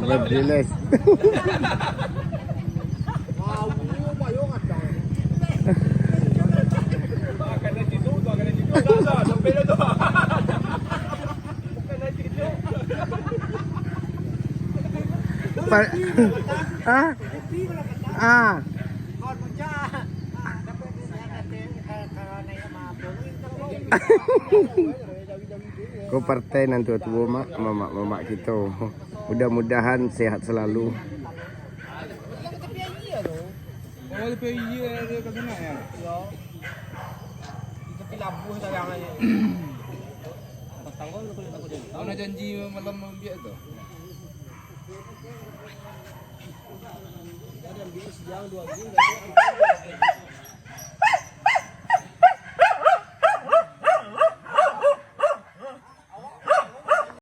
Berjelas. Ah, ah. Kau partai nanti tu mamak kita. Mudah-mudahan sehat selalu. Oh, lebih iya dia kat sana ya. Ya. Tapi labuh sayang aja. Patang kau lu kulit aku dia. Kau nak janji malam biar tu. Ada yang biar sejam 2 jam.